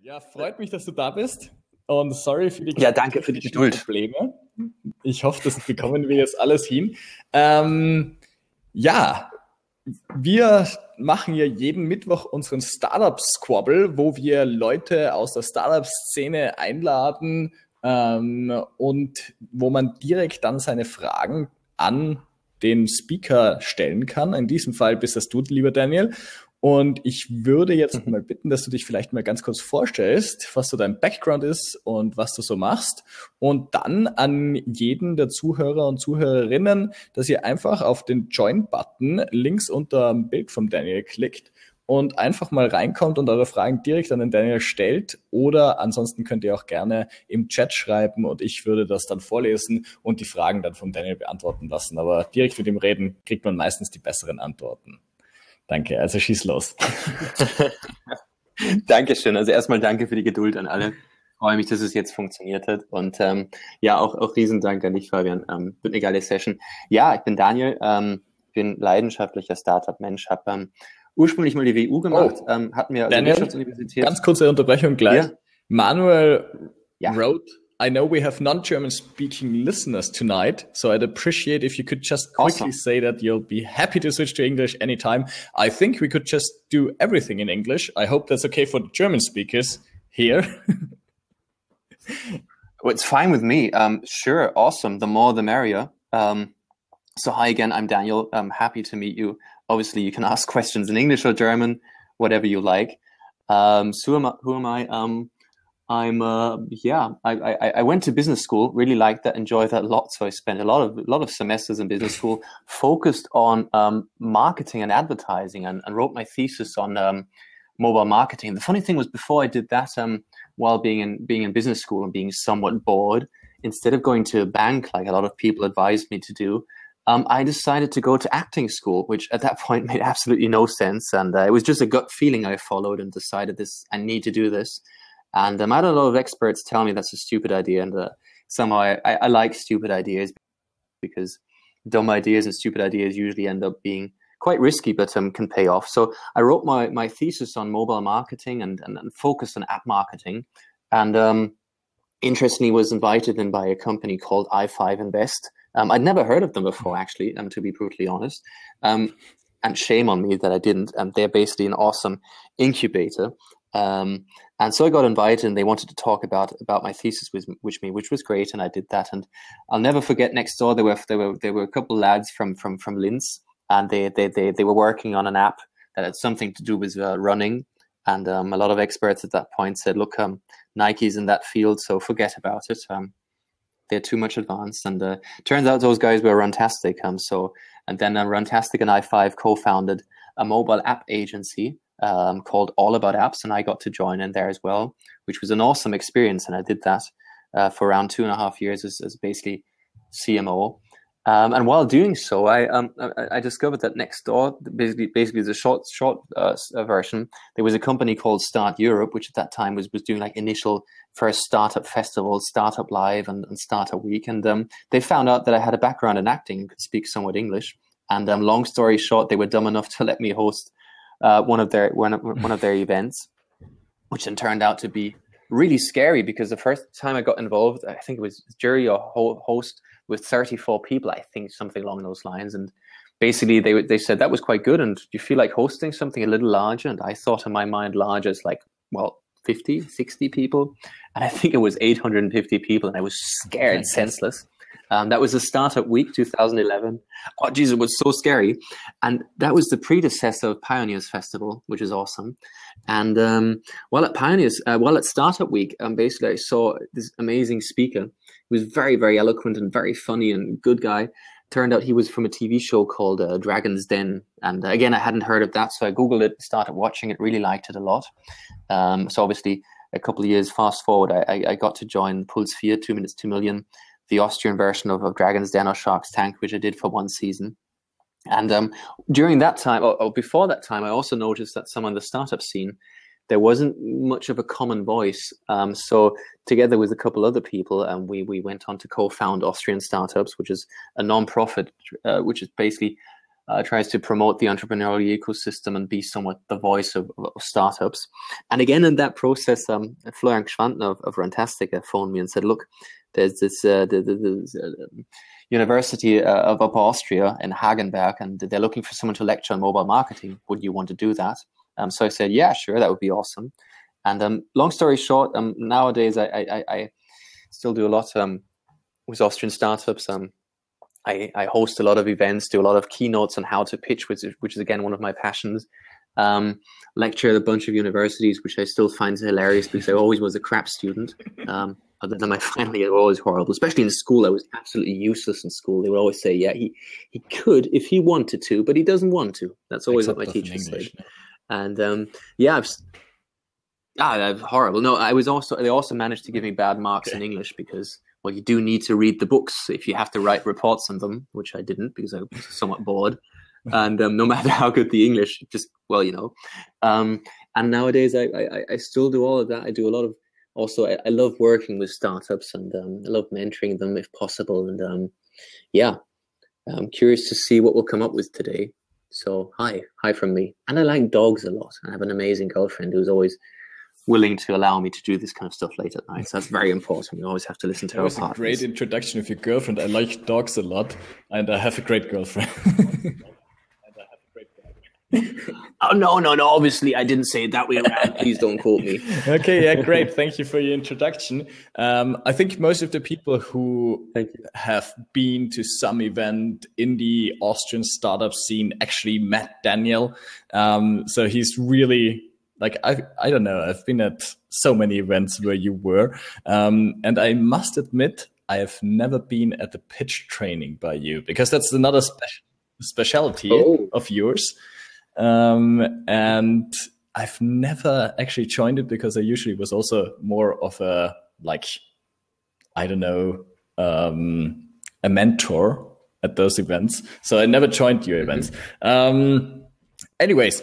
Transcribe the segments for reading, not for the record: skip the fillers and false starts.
Ja, freut mich, dass du da bist. Und sorry für die Ja, danke für die Geduld. Probleme. Ich hoffe, das bekommen wir jetzt alles hin. Ja, wir machen ja jeden Mittwoch unseren Startup-Squabble, wo wir Leute aus der Startup-Szene einladen und wo man direkt dann seine Fragen an den Speaker stellen kann. In diesem Fall bist das du, lieber Daniel. Und ich würde jetzt mal bitten, dass du dich vielleicht mal ganz kurz vorstellst, was so dein Background ist und was du so machst. Und dann an jeden der Zuhörer und Zuhörerinnen, dass ihr einfach auf den Join-Button links unter dem Bild vom Daniel klickt und einfach mal reinkommt und eure Fragen direkt an den Daniel stellt. Oder ansonsten könnt ihr auch gerne im Chat schreiben und ich würde das dann vorlesen und die Fragen dann vom Daniel beantworten lassen. Aber direkt mit ihm reden kriegt man meistens die besseren Antworten. Danke, also schieß los. Dankeschön. Also erstmal danke für die Geduld an alle. Ich freue mich, dass es jetzt funktioniert hat. Und ja, auch Riesendank an dich, Fabian. Wird eine geile Session. Ja, ich bin Daniel, bin leidenschaftlicher Startup-Mensch, habe ursprünglich mal die WU gemacht, hatten wir Daniel, Wirtschaftsuniversität. Ganz kurze Unterbrechung gleich. Ja. Manuel wrote, I know we have non-German speaking listeners tonight, so I'd appreciate if you could just quickly say that you'll be happy to switch to English anytime. I think we could just do everything in English. I hope that's okay for the German speakers here. Well, it's fine with me. Sure, awesome. The more, the merrier. So hi again, I'm Daniel. I'm happy to meet you. Obviously, you can ask questions in English or German, whatever you like. So who am I? I went to business school, really liked that, enjoyed that a lot. So I spent a lot of semesters in business school, focused on marketing and advertising, and wrote my thesis on mobile marketing. The funny thing was, before I did that, while being in business school and being somewhat bored, instead of going to a bank like a lot of people advised me to do, I decided to go to acting school, which at that point made absolutely no sense. And it was just a gut feeling I followed and decided I need to do this. And I had a lot of experts tell me that's a stupid idea. And somehow I like stupid ideas because dumb ideas and stupid ideas usually end up being quite risky, but can pay off. So I wrote my thesis on mobile marketing and focused on app marketing. And interestingly, was invited in by a company called i5 Invest. I'd never heard of them before, actually, to be brutally honest. And shame on me that I didn't. They're basically an awesome incubator. And so I got invited, and they wanted to talk about my thesis with me, which was great, and I did that. And I'll never forget. Next door, there were a couple lads from Linz, and they were working on an app that had something to do with running. And a lot of experts at that point said, "Look, Nike's in that field, so forget about it. They're too much advanced." And turns out those guys were Runtastic. And then Runtastic and i5 co-founded a mobile app agency called All About Apps, and I got to join in there as well, which was an awesome experience. And I did that for around 2.5 years as basically CMO. And while doing so, I discovered that next door, basically the short version, there was a company called Start Europe, which at that time was doing like initial first startup festivals, Startup Live and Startup Week. And they found out that I had a background in acting and could speak somewhat English. And long story short, they were dumb enough to let me host one of their events, which then turned out to be really scary, because the first time I got involved, I think it was jury or host with 34 people, I think, something along those lines. And basically they said that was quite good, and do you feel like hosting something a little larger? And I thought in my mind larger as like, well, 50, 60 people. And I think it was 850 people, and I was scared senseless. That was the Startup Week 2011. Oh, geez, it was so scary. And that was the predecessor of Pioneers Festival, which is awesome. And while at Startup Week, basically I saw this amazing speaker. He was very, very eloquent and very funny and good guy. Turned out he was from a TV show called Dragon's Den. And again, I hadn't heard of that, so I Googled it, started watching it, really liked it a lot. So obviously, a couple of years fast forward, I got to join Puls 4, 2 Minutes, 2 Million, the Austrian version of Dragon's Den or Shark's Tank, which I did for one season. And during that time, or before that time, I also noticed that some of the startup scene, there wasn't much of a common voice. So together with a couple other people, we went on to co-found Austrian Startups, which is a non-profit, which is basically tries to promote the entrepreneurial ecosystem and be somewhat the voice of startups. And again, in that process, Florian Schwantner of Rantastic phoned me and said, look, there's this University of Upper Austria in Hagenberg, and they're looking for someone to lecture on mobile marketing. Would you want to do that? So I said, yeah, sure, that would be awesome. And long story short, nowadays I still do a lot with Austrian startups. I host a lot of events, do a lot of keynotes on how to pitch, which is again one of my passions. Lecture at a bunch of universities, which I still find hilarious because I always was a crap student. Other than my final year, always horrible. Especially in school, I was absolutely useless in school. They would always say, "Yeah, he could if he wanted to, but he doesn't want to." That's always what my teachers said. And yeah, I'm horrible. No, they also managed to give me bad marks in English because, well, you do need to read the books if you have to write reports on them, which I didn't because I was somewhat bored. And no matter how good the English, just, well, you know. And nowadays, I still do all of that. I do a lot of, also, I love working with startups, and I love mentoring them if possible. And yeah, I'm curious to see what we'll come up with today. So hi from me. And I like dogs a lot. I have an amazing girlfriend who's always willing to allow me to do this kind of stuff late at night. So that's very important. You always have to listen to her partners. That was a great introduction of your girlfriend. I like dogs a lot, and I have a great girlfriend. Oh, no. Obviously, I didn't say it that way around. Please don't quote me. Okay, yeah, great. Thank you for your introduction. I think most of the people who have been to some event in the Austrian startup scene actually met Daniel. So he's really, like, I don't know, I've been at so many events where you were. And I must admit, I have never been at the pitch training by you, because that's another specialty of yours. And I've never actually joined it because I usually was also more of a, like, I don't know, a mentor at those events. So I never joined your events. Anyways,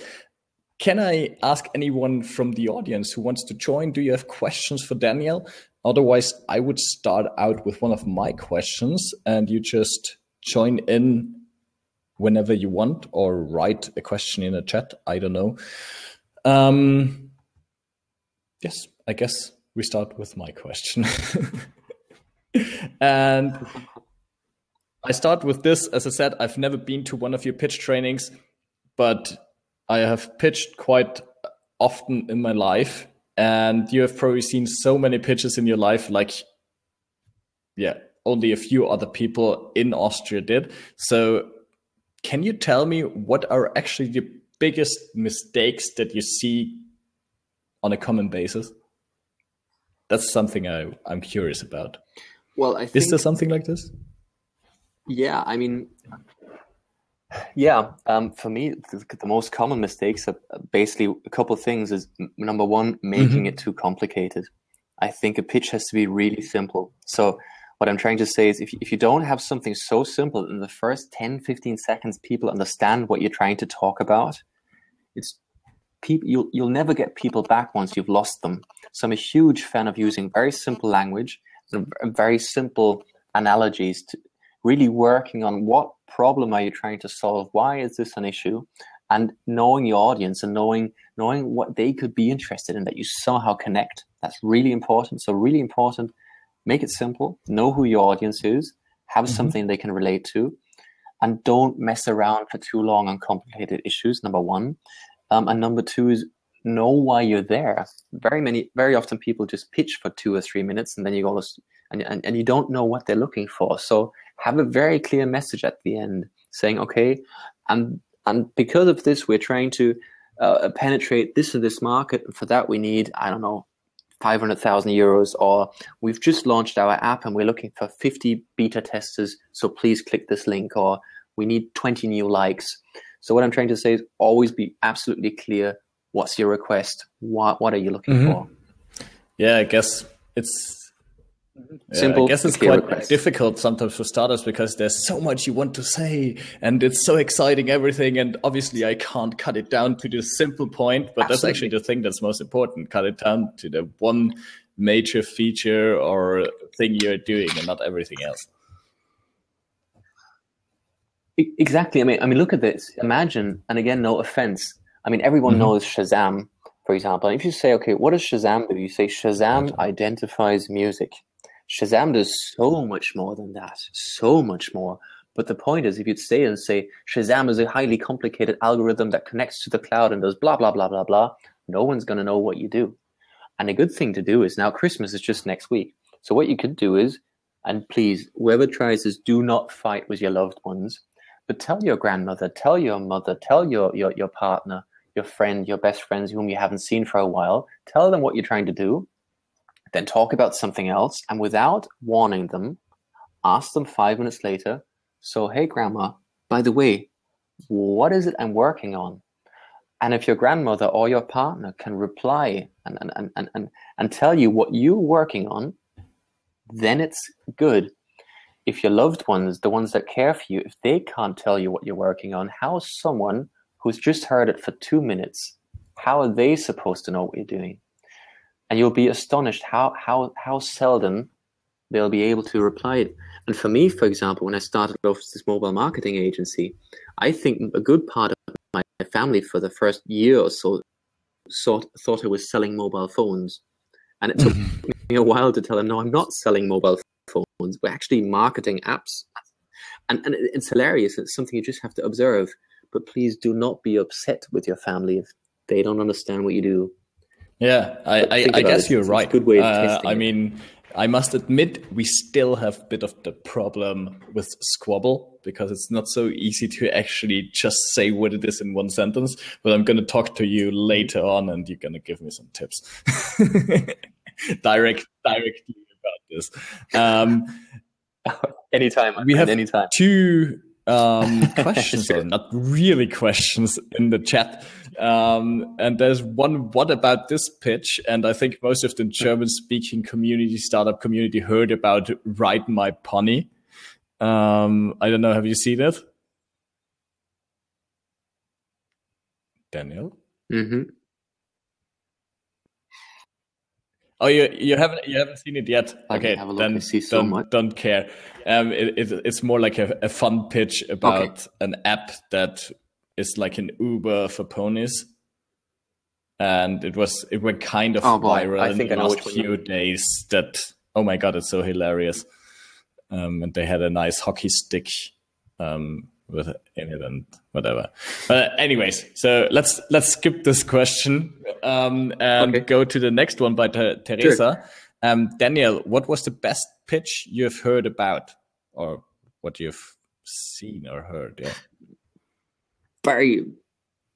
can I ask anyone from the audience who wants to join? Do you have questions for Daniel? Otherwise, I would start out with one of my questions and you just join in whenever you want, or write a question in a chat. I don't know. Yes, I guess we start with my question. And I start with this. As I said, I've never been to one of your pitch trainings, but I have pitched quite often in my life. And you have probably seen so many pitches in your life, like, yeah, only a few other people in Austria did. So can you tell me what are actually the biggest mistakes that you see on a common basis? That's something I'm curious about. Well, I think, is there something like this? Yeah, I mean, yeah. For me, the most common mistakes are basically a couple of things. Is number one, making it too complicated. I think a pitch has to be really simple. So what I'm trying to say is if you don't have something so simple, in the first 10, 15 seconds, people understand what you're trying to talk about. You'll never get people back once you've lost them. So I'm a huge fan of using very simple language and very simple analogies, to really working on what problem are you trying to solve? Why is this an issue? And knowing your audience and knowing what they could be interested in, that you somehow connect. That's really important. So really important. Make it simple, know who your audience is, have something they can relate to, and don't mess around for too long on complicated issues, number one. And number two is know why you're there. Very often people just pitch for 2 or 3 minutes and then you go and you don't know what they're looking for. So have a very clear message at the end saying, okay, and because of this, we're trying to penetrate this and this market. And for that, we need, I don't know, 500,000 euros, or we've just launched our app and we're looking for 50 beta testers. So please click this link, or we need 20 new likes. So what I'm trying to say is always be absolutely clear. What's your request? What are you looking for? Yeah, I guess it's simple. I guess it's quite difficult sometimes for startups because there's so much you want to say and it's so exciting, everything. And obviously I can't cut it down to the simple point, but that's actually the thing that's most important. Cut it down to the one major feature or thing you're doing and not everything else. Exactly. I mean, look at this. Imagine, and again, no offense. I mean, everyone knows Shazam, for example. And if you say, okay, what does Shazam do? You say Shazam identifies music. Shazam does so much more than that, so much more. But the point is, if you'd say Shazam is a highly complicated algorithm that connects to the cloud and does blah, blah, blah, blah, blah, no one's going to know what you do. And a good thing to do is, now Christmas is just next week. So what you could do is, and please, whoever tries this, do not fight with your loved ones, but tell your grandmother, tell your mother, tell your partner, your friend, your best friends whom you haven't seen for a while, tell them what you're trying to do, then talk about something else, and without warning them, ask them 5 minutes later, so, hey, grandma, by the way, what is it I'm working on? And if your grandmother or your partner can reply and tell you what you're working on, then it's good. If your loved ones, the ones that care for you, if they can't tell you what you're working on, how is someone who's just heard it for 2 minutes, how are they supposed to know what you're doing? And you'll be astonished how seldom they'll be able to reply it. And for me, for example, when I started off this mobile marketing agency, I think a good part of my family for the first year or so thought I was selling mobile phones. And it took me a while to tell them, no, I'm not selling mobile phones. We're actually marketing apps. And it's hilarious. It's something you just have to observe. But please do not be upset with your family if they don't understand what you do. Yeah, I guess you're right. It's a good way of testing I mean, I must admit, we still have a bit of the problem with Squabble because it's not so easy to actually just say what it is in one sentence. But I'm going to talk to you later on, and you're going to give me some tips directly about this. Anytime. We have anytime. two questions, or not really questions, in the chat. And there's one, what about this pitch? And I think most of the German-speaking community, startup community, heard about Ride My Pony. I don't know. Have you seen it, Daniel? Mm-hmm. Oh, you haven't seen it yet. Okay, have a look. then I see so much. Don't care. It's more like a fun pitch about an app that is like an Uber for ponies, and it went kind of viral in the last few days. That, oh my god, it's so hilarious. And they had a nice hockey stick with in it and whatever. But anyways, so let's skip this question and go to the next one by Teresa. Sure. Daniel, what was the best pitch you've heard about, or what you've seen or heard? Yeah. Very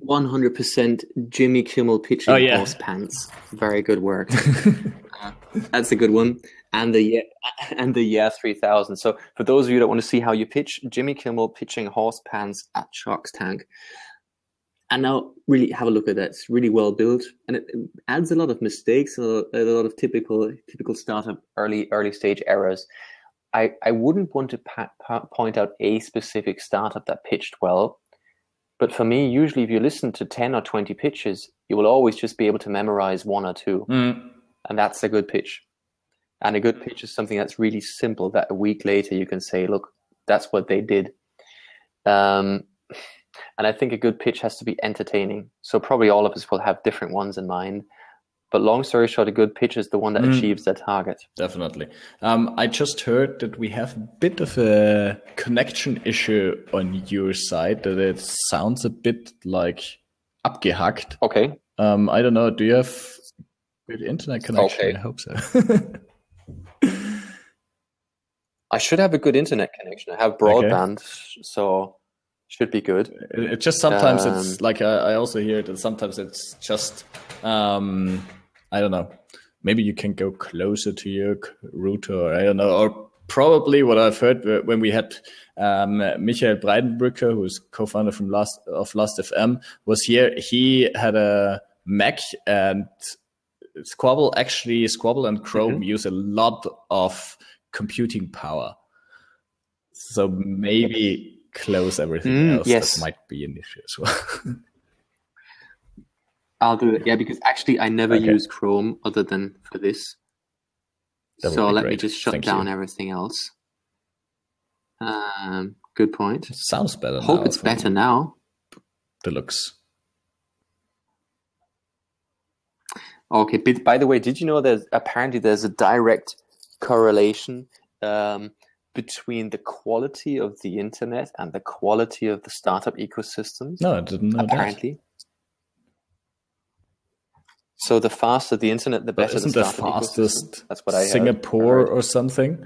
100% Jimmy Kimmel pitching horse pants. Very good work. That's a good one. And the 3000. So for those of you that want to see how you pitch, Jimmy Kimmel pitching horse pants at Shark's Tank. And now really have a look at that. It's really well built, and it adds a lot of mistakes, a lot of typical startup early stage errors. I wouldn't want to point out a specific startup that pitched well. But for me, usually if you listen to 10 or 20 pitches, you will always just be able to memorize one or two. And that's a good pitch. And a good pitch is something that's really simple, that a week later you can say, look, that's what they did. And I think a good pitch has to be entertaining. So probably all of us will have different ones in mind. But long story short, a good pitch is the one that achieves their target. Definitely. I just heard that we have a bit of a connection issue on your side, that it sounds a bit like abgehackt. Okay. I don't know. Do you have good internet connection? Okay. I hope so. I should have a good internet connection. I have broadband, so should be good. It just sometimes it's like I also hear that sometimes it's just I don't know. Maybe you can go closer to your router, or I don't know. Or probably what I've heard when we had Michael Breidenbrücker, who's co-founder from Last.fm, was here. He had a Mac, and Squabble and Chrome use a lot of computing power. So maybe close everything else. Yes. That might be an issue as well. I'll do it. Yeah, because actually I never use Chrome other than for this. So let me just shut down everything else. Good point. Sounds better. Hope now it's better now. The looks. Okay, but by the way, did you know there's a direct correlation between the quality of the internet and the quality of the startup ecosystems? No, I didn't know apparently. That. So the faster the internet, the better the startup ecosystem. That's what I heard. Singapore or something?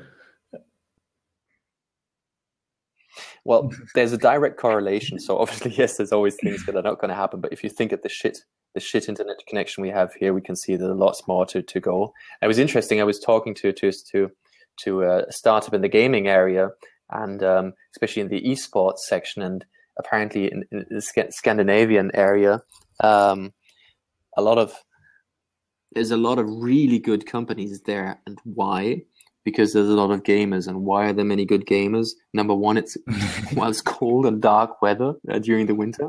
Well, there's a direct correlation. So obviously, yes, there's always things that are not going to happen. But if you think of the shit internet connection we have here, we can see there's lots more to go. It was interesting. I was talking to a startup in the gaming area, and especially in the esports section, and apparently in the Scandinavian area, there's a lot of really good companies there. And why? Because there's a lot of gamers. And why are there many good gamers? Number one, it's cold and dark weather during the winter.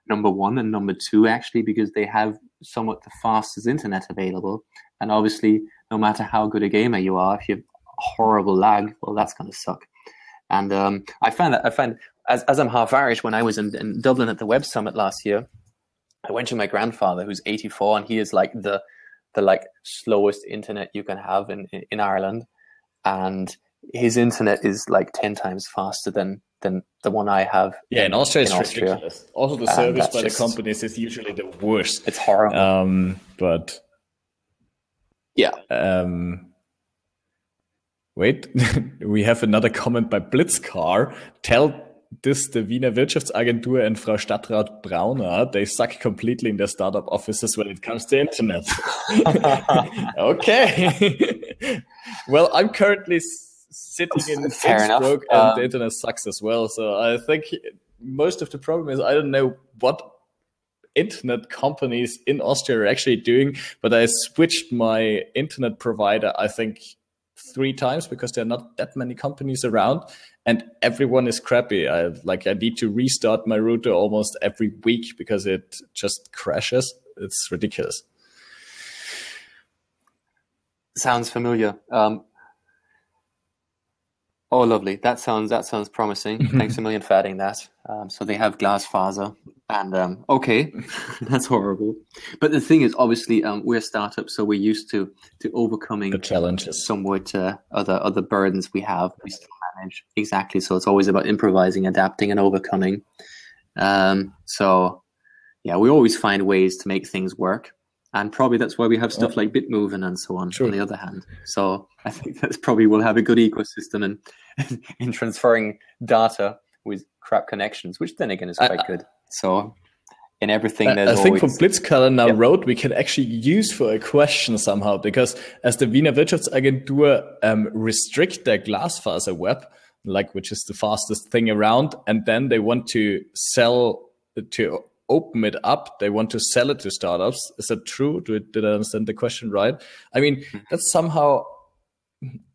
Number one, and number two, actually, because they have somewhat the fastest internet available. And obviously, no matter how good a gamer you are, if you have horrible lag, well, that's going to suck. And I find as I'm half Irish, when I was in Dublin at the Web Summit last year, I went to my grandfather, who's 84, and he is like the slowest internet you can have in Ireland. And his internet is like 10 times faster than the one I have. Yeah, in Austria it's ridiculous. Also, the service by the companies is usually the worst. It's horrible. But yeah. Wait, we have another comment by Blitzcar. Tell this the Wiener Wirtschaftsagentur and Frau Stadtrat Brauner. They suck completely in their startup offices when it comes to internet. Okay. Well, I'm currently sitting in Innsbruck and the internet sucks as well. So I think most of the problem is I don't know what internet companies in Austria are actually doing, but I switched my internet provider, I think, 3 times because there are not that many companies around and everyone is crappy. I need to restart my router almost every week because it just crashes. It's ridiculous. Sounds familiar. Oh, lovely. That sounds promising. Thanks a million for adding that. So they have Glasfaser, and okay, that's horrible. But the thing is, obviously, we're startups, so we're used to overcoming the challenges, somewhat other burdens we have. We still manage exactly. So it's always about improvising, adapting, and overcoming. So yeah, we always find ways to make things work. And probably that's why we have stuff like Bitmoving and so on, on the other hand. So I think that's probably will have a good ecosystem in transferring data with crap connections, which then again is quite good. So in everything, there's I think for Blitzkalender Road, we can actually use for a question somehow, because as the Wiener Wirtschaftsagentur restrict their Glasfaser web, which is the fastest thing around, and then they want to open it up, they want to sell it to startups. Is that true? Did I understand the question right? I mean, that's somehow,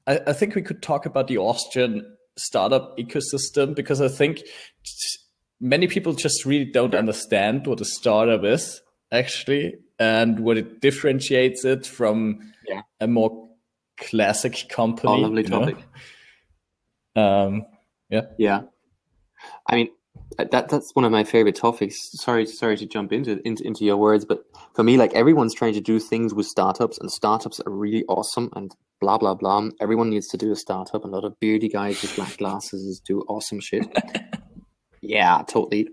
I think we could talk about the Austrian startup ecosystem, because I think many people just really don't understand what a startup is actually, and what it differentiates it from a more classic company. Oh, lovely topic. Yeah. I mean, that's one of my favorite topics. Sorry to jump into your words, but for me, everyone's trying to do things with startups, and startups are really awesome and blah blah blah. Everyone needs to do a startup. A lot of beardy guys with black glasses do awesome shit. Yeah, totally.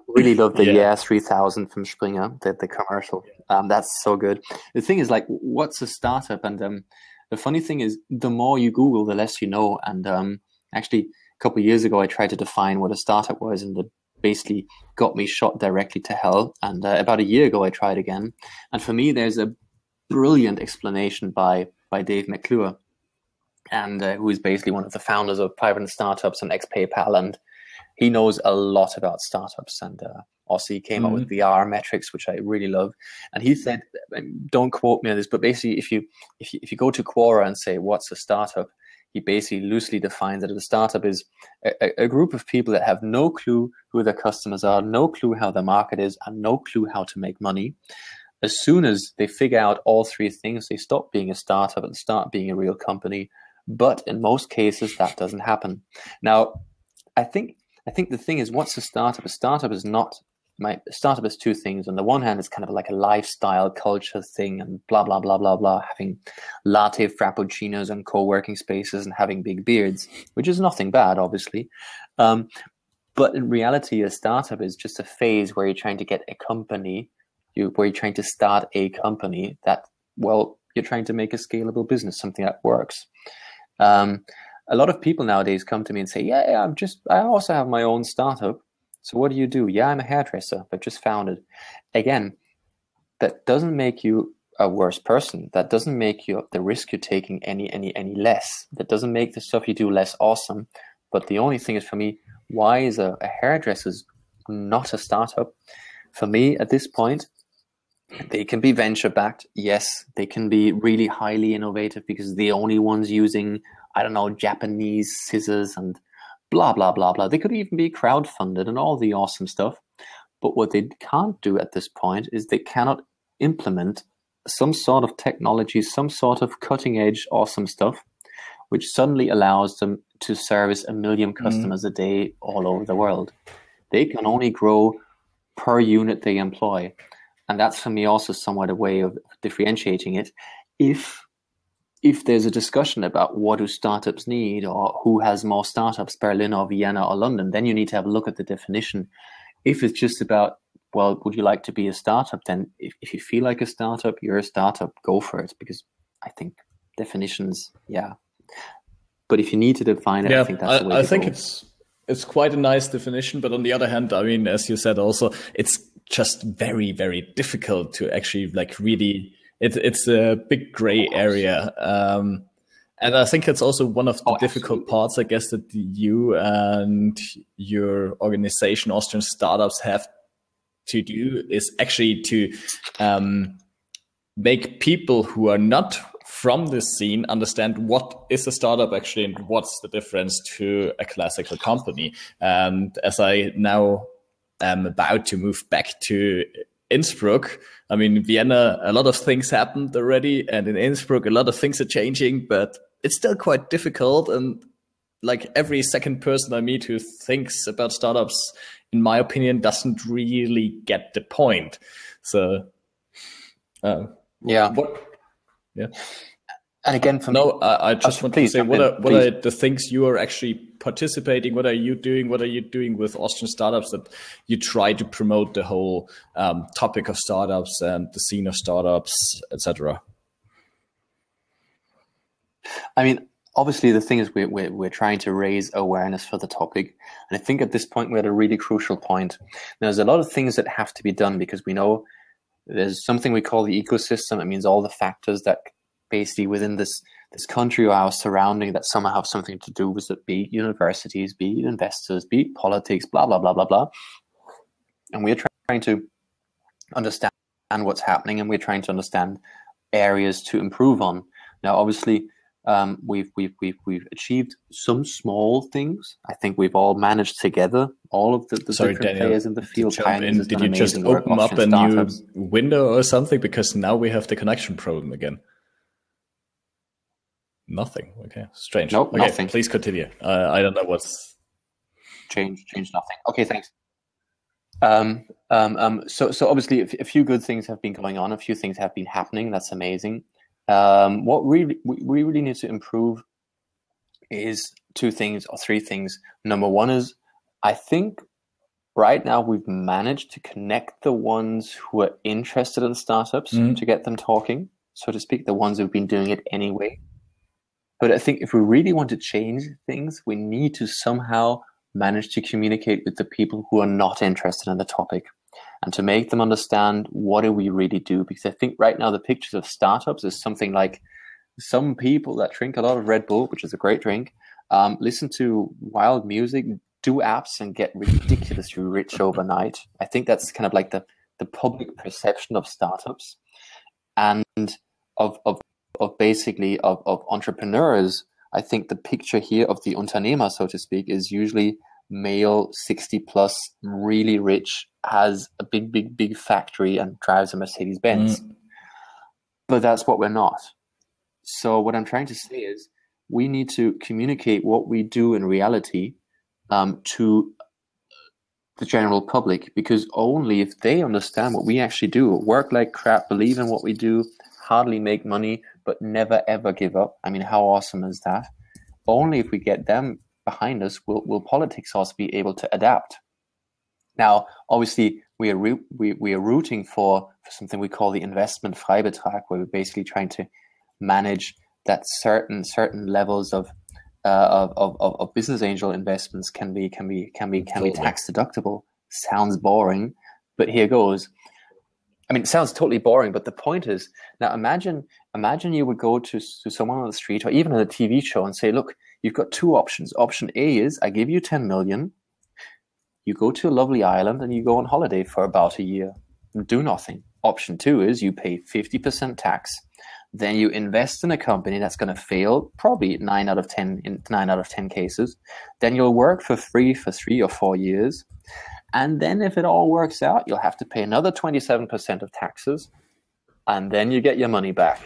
Really love the 3000 from Springer, the commercial. That's so good. The thing is, what's a startup? And the funny thing is, the more you Google, the less you know. And actually, a couple of years ago, I tried to define what a startup was, and it basically got me shot directly to hell. And about a year ago, I tried again. And for me, there's a brilliant explanation by Dave McClure, and who is basically one of the founders of 500 Startups and ex-PayPal, and he knows a lot about startups. And also he came up with VR metrics, which I really love. And he said, don't quote me on this, but basically, if you go to Quora and say, what's a startup? He basically loosely defines that a startup is a group of people that have no clue who their customers are, no clue how the market is, and no clue how to make money. As soon as they figure out all 3 things, they stop being a startup and start being a real company. But in most cases, that doesn't happen. Now, I think the thing is, what's a startup? A startup is not a startup is two things. On the one hand, it's kind of like a lifestyle culture thing and blah blah blah blah blah, having latte frappuccinos and co-working spaces and having big beards, which is nothing bad, obviously. But in reality, a startup is just a phase where you're trying to get a company, where you're trying to start a company that, well, you're trying to make a scalable business, something that works. A lot of people nowadays come to me and say, yeah, I also have my own startup. So what do you do? Yeah, I'm a hairdresser, but just founded. Again, that doesn't make you a worse person. That doesn't make you the risk you're taking any less. That doesn't make the stuff you do less awesome. But the only thing is, for me, why is a hairdresser not a startup? For me, at this point, they can be venture backed. Yes, they can be really highly innovative because they're the only ones using, I don't know, Japanese scissors and blah, blah, blah, blah. They could even be crowdfunded and all the awesome stuff. But what they can't do at this point is they cannot implement some sort of technology, some sort of cutting edge awesome stuff, which suddenly allows them to service 1 million customers a day all over the world. They can only grow per unit they employ. And that's, for me, also somewhat a way of differentiating it. If there's a discussion about what do startups need, or who has more startups, Berlin or Vienna or London, then you need to have a look at the definition. If it's just about, well, would you like to be a startup? Then if you feel like a startup, you're a startup, go for it. Because I think definitions, yeah. But if you need to define it, I think that's the way to go. I think it's quite a nice definition. But on the other hand, I mean, as you said also, it's just very, very difficult to actually really, it's a big gray area. And I think it's also one of the difficult parts, I guess, that you and your organization, Austrian Startups, have to do is actually to make people who are not from this scene understand what is a startup actually and what's the difference to a classical company. And as I now am about to move back to Innsbruck, I mean, Vienna, a lot of things happened already, and in Innsbruck, a lot of things are changing, but it's still quite difficult. And like every second person I meet who thinks about startups, in my opinion, doesn't really get the point. So, yeah. And again, for me, I just want to say, what are the things you are actually participating? What are you doing? What are you doing with Austrian Startups that you try to promote the whole topic of startups and the scene of startups, etc.? I mean, obviously, the thing is we're trying to raise awareness for the topic, and I think at this point we're at a really crucial point. There's a lot of things that have to be done because we know there's something we call the ecosystem. It means all the factors that basically within this country or our surrounding that somehow have something to do with it, be it universities, be it investors, be it politics, blah, blah, blah, blah, blah. And we're trying to understand what's happening, and we're trying to understand areas to improve on. Now, obviously, we've achieved some small things. I think we've all managed together, all of the different players in the field. Did you just open up a new window or something? Because now we have the connection problem again. Nothing. Okay, strange. Nope, okay, nothing. Please continue. I don't know what's change nothing. Okay, thanks. So obviously a few good things have been going on. A few things have been happening. That's amazing. What we really need to improve is 2 things or 3 things. Number one is, I think right now we've managed to connect the ones who are interested in startups to get them talking, so to speak, the ones who've been doing it anyway. But I think if we really want to change things, we need to somehow manage to communicate with the people who are not interested in the topic and to make them understand what do we really do. Because I think right now the pictures of startups is something like some people that drink a lot of Red Bull, which is a great drink, listen to wild music, do apps and get ridiculously rich overnight. I think that's kind of like the public perception of startups and of basically entrepreneurs. I think the picture here of the Unternehmer, so to speak, is usually male, 60 plus, really rich, has a big factory and drives a Mercedes-Benz. But that's what we're not. So what I'm trying to say is we need to communicate what we do in reality to the general public, because only if they understand what we actually do, work like crap, believe in what we do, hardly make money, but never ever give up. I mean, how awesome is that? Only if we get them behind us will politics also be able to adapt. Now, obviously, we are rooting for something we call the investment Freibetrag, where we're basically trying to manage that certain levels of business angel investments can be tax deductible. Sounds boring, but here goes. I mean, it sounds totally boring, but the point is, now imagine you would go to someone on the street or even on a TV show and say, look, you've got two options. Option A is I give you 10 million, you go to a lovely island and you go on holiday for about a year and do nothing. Option 2 is you pay 50% tax. Then you invest in a company that's going to fail, probably 9 out of 10 in 9 out of 10 cases. Then you'll work for free for 3 or 4 years. And then if it all works out, you'll have to pay another 27% of taxes. And then you get your money back.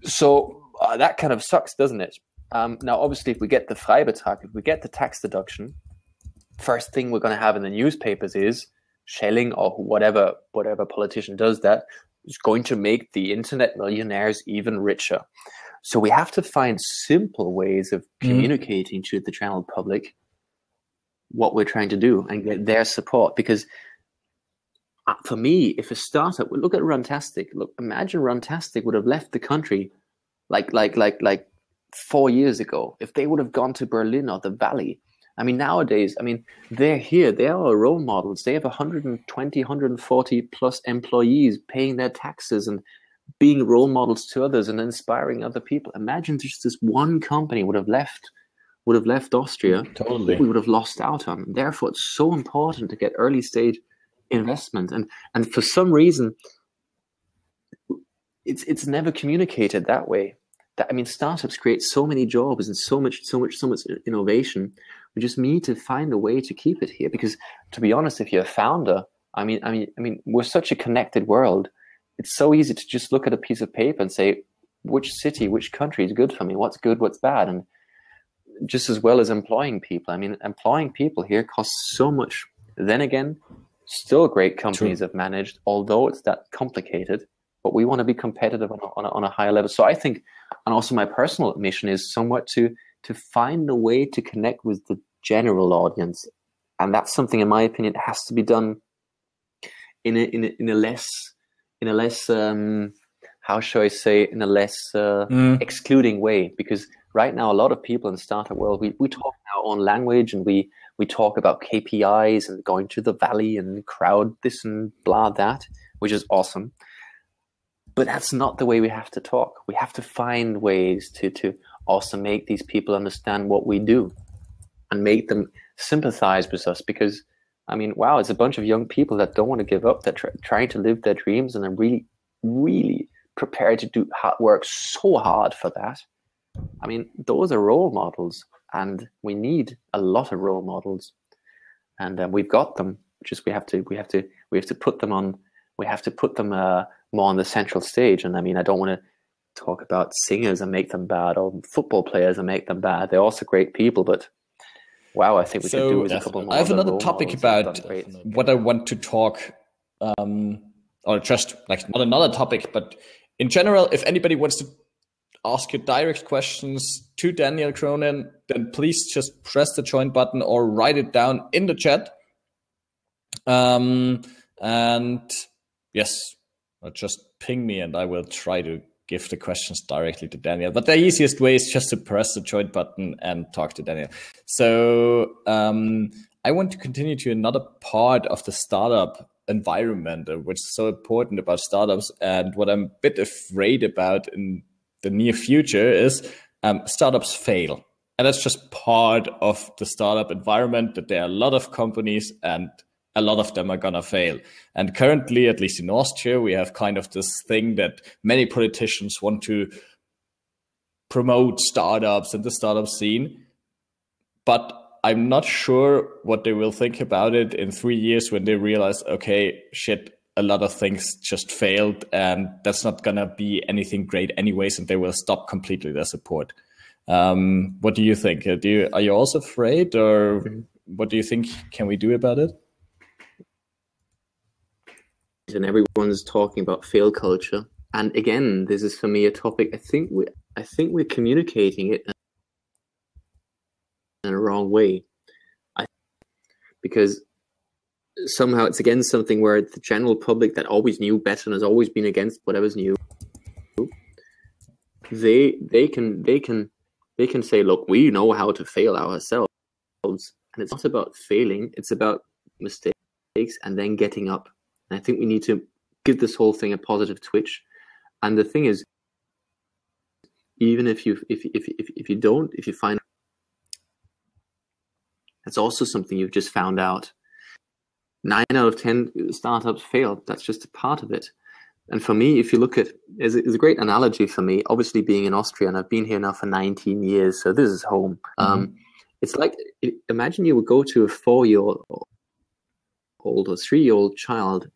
So that kind of sucks, doesn't it? Now, obviously, if we get the Freibetrag, if we get the tax deduction, first thing we're going to have in the newspapers is Schelling or whatever politician does that is going to make the internet millionaires even richer. So we have to find simple ways of communicating to the general public what we're trying to do and get their support. Because for me, if a startup, look at Runtastic. Look, imagine Runtastic would have left the country like 4 years ago. If they would have gone to Berlin or the Valley. I mean, nowadays, they're here. They are role models. They have 120, 140 plus employees paying their taxes and being role models to others and inspiring other people. Imagine just this one company would have left Austria. Totally. We would have lost out on. Therefore, it's so important to get early stage investment. And for some reason, it's never communicated that way. Startups create so many jobs and so much innovation. We just need to find a way to keep it here. Because to be honest, if you're a founder, we're such a connected world. It's so easy to just look at a piece of paper and say, which city, which country is good for me? What's good, what's bad? And just as well as employing people. Employing people here costs so much. Then again, still great companies have managed, although it's that complicated. But we want to be competitive on a higher level. So I think, and also my personal mission is somewhat to find a way to connect with the general audience, and that's something, in my opinion, has to be done in a less how shall I say, in a less excluding way. Because right now, a lot of people in the startup world, we talk our own language, and we talk about KPIs and going to the Valley and crowd this and blah that, which is awesome. But that's not the way we have to talk. We have to find ways to also make these people understand what we do and make them sympathize with us. Because, it's a bunch of young people that don't want to give up, that trying to live their dreams and are really, really prepared to do work so hard for that. Those are role models, and we need a lot of role models, and we've got them. Just we have to put them on. We have to put them more on the central stage. And I don't want to talk about singers and make them bad, or football players and make them bad. They're also great people, but wow, I think we could do with a couple more. I have another topic about what I want to talk, or just like not another topic, but in general, if anybody wants to ask you direct questions to Daniel Cronin, then please just press the join button or write it down in the chat. And yes, or just ping me and I will try to give the questions directly to Daniel. But the easiest way is just to press the join button and talk to Daniel. So I want to continue to another part of the startup environment, which is so important about startups. And what I'm a bit afraid about in the near future is startups fail. And that's just part of the startup environment, that there are a lot of companies and a lot of them are going to fail. And currently, at least in Austria, we have kind of this thing that many politicians want to promote startups and the startup scene. But I'm not sure what they will think about it in 3 years when they realize, okay, shit, a lot of things just failed and that's not going to be anything great anyways, and they will stop completely their support. What do you think? Are you also afraid, or what do you think can we do about it? And everyone's talking about fail culture. And again, this is for me a topic. I think we're communicating it in a wrong way. Because somehow it's again something where the general public that always knew better and has always been against whatever's new, they can say, look, we know how to fail ourselves, and it's not about failing, it's about mistakes and then getting up. And I think we need to give this whole thing a positive twitch. And the thing is, even if you find that's also something you've just found out. 9 out of 10 startups failed. That's just a part of it. And for me, if you look at, it's a great analogy for me, obviously being in Austria, and I've been here now for 19 years, so this is home. It's like, imagine you would go to a 4-year-old or 3-year-old child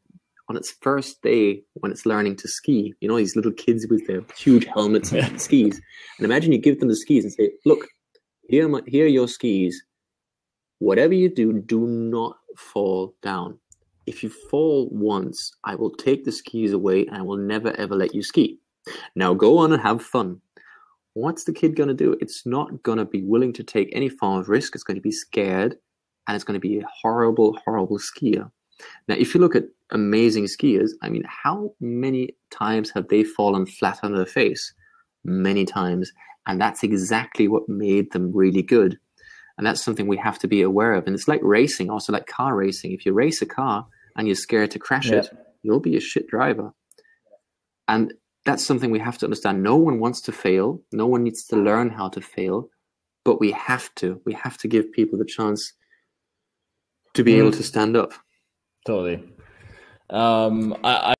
on its first day when it's learning to ski. You know, these little kids with their huge helmets and skis. And imagine you give them the skis and say, look, here are your skis. Whatever you do, do not fall down. If you fall once, I will take the skis away and I will never ever let you ski. Now go on and have fun. What's the kid going to do? It's not going to be willing to take any form of risk. It's going to be scared, and it's going to be a horrible, horrible skier. Now, if you look at amazing skiers, I mean, how many times have they fallen flat on their face? Many times. And that's exactly what made them really good. And that's something we have to be aware of. And it's like racing, also like car racing. If you race a car and you're scared to crash it, you'll be a shit driver. And that's something we have to understand. No one wants to fail. No one needs to learn how to fail. But we have to. We have to give people the chance to be able to stand up. Totally. I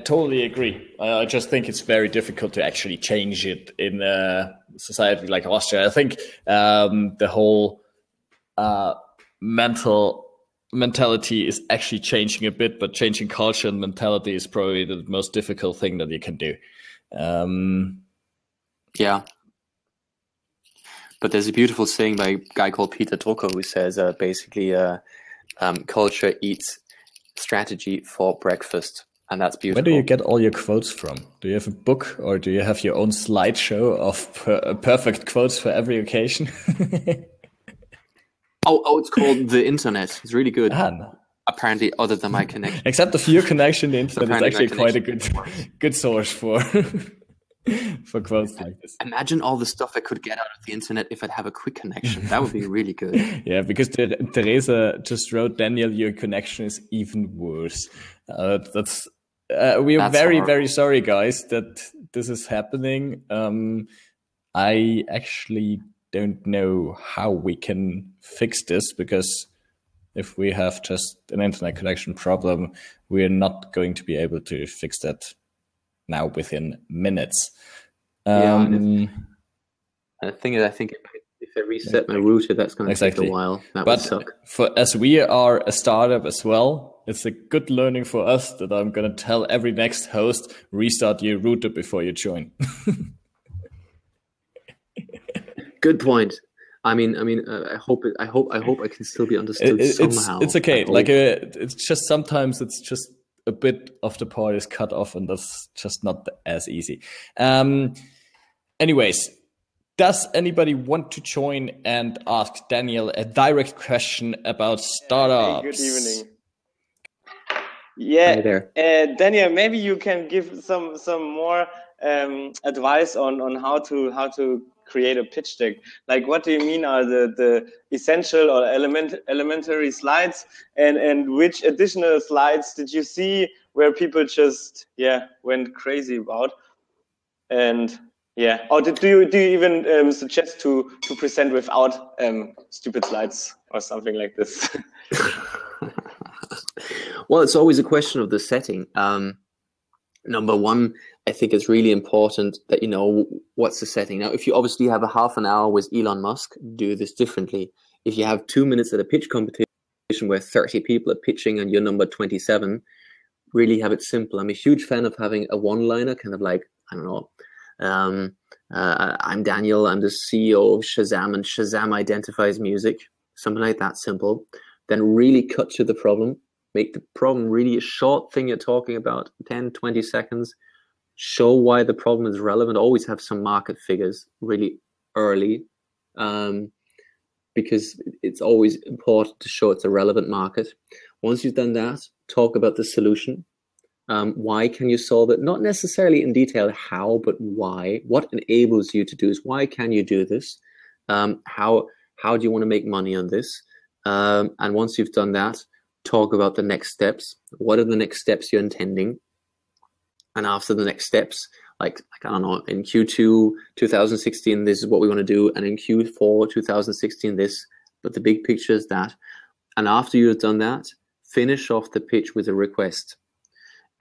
totally agree. I just think it's very difficult to actually change it in a society like Austria. I think the whole mentality is actually changing a bit, but changing culture and mentality is probably the most difficult thing that you can do. Yeah. But there's a beautiful saying by a guy called Peter Drucker who says basically culture eats strategy for breakfast. And that's beautiful. Where do you get all your quotes from? Do you have a book, or do you have your own slideshow of perfect quotes for every occasion? It's called the internet. It's really good. No. Apparently, other than my connection. Except if your connection, the internet is actually quite a good source for for quotes like this. Imagine all the stuff I could get out of the internet if I'd have a quick connection. That would be really good. Yeah, because Teresa just wrote, Daniel, your connection is even worse. We are very, very sorry, guys, that this is happening. I actually don't know how we can fix this, because if we have just an internet connection problem, we're not going to be able to fix that now within minutes. The thing is, I think if I reset my router, that's going to take a while. That would suck. As we are a startup as well, it's a good learning for us that I'm going to tell every next host, restart your router before you join. Good point. I mean, I hope I can still be understood somehow. It's okay. It's just sometimes it's just a bit of the part is cut off, and that's just not as easy. Anyways, does anybody want to join and ask Daniel a direct question about startups? Good evening. Yeah, Hi there. Daniel, maybe you can give some more advice on how to create a pitch deck. Like, what do you mean are the essential or elementary slides, and which additional slides did you see where people just went crazy about? And or do you even suggest to present without stupid slides or something like this? Well, it's always a question of the setting. Number one, I think it's really important that you know what's the setting. Now, if you obviously have a half an hour with Elon Musk, do this differently. If you have 2 minutes at a pitch competition where 30 people are pitching and you're number 27, really have it simple. I'm a huge fan of having a one-liner, kind of like, I don't know, I'm Daniel, I'm the CEO of Shazam, and Shazam identifies music, something like that simple. Then really cut to the problem, make the problem really a short thing you're talking about, 10, 20 seconds, show why the problem is relevant, always have some market figures really early, because it's always important to show it's a relevant market. Once you've done that, talk about the solution. Why can you solve it? Not necessarily in detail how, but why. What enables you to do this? Why can you do this? How do you want to make money on this? And once you've done that, talk about the next steps. What are the next steps you're intending? And after the next steps, like I don't know, in Q2 2016, this is what we want to do. And in Q4 2016, this. But the big picture is that. And after you've done that, finish off the pitch with a request.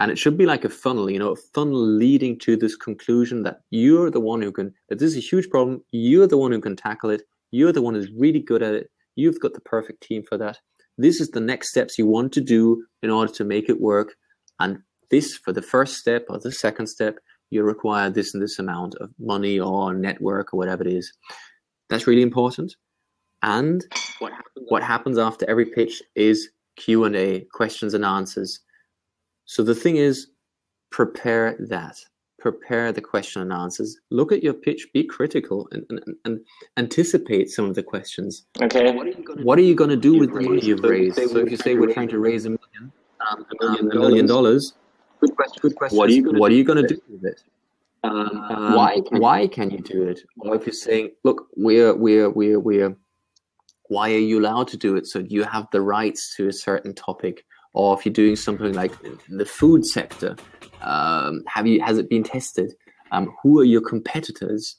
And it should be like a funnel, a funnel leading to this conclusion that you're the one that this is a huge problem. You're the one who can tackle it. You're the one who's really good at it. You've got the perfect team for that. This is the next steps you want to do in order to make it work. And this, for the first step or the second step, you require this and this amount of money or network or whatever it is. That's really important. And what happens after every pitch is Q&A, questions and answers. So the thing is, prepare that. Prepare the question and answers. Look at your pitch, be critical, and anticipate some of the questions. Okay. What are you going to do with the money you've raised? So if you say we're trying to raise $1 million, good question. What are you going to do with it? Why can you do it? Or if you're saying, look, we're why are you allowed to do it? So you have the rights to a certain topic. Or if you're doing something like the food sector, has it been tested? Who are your competitors?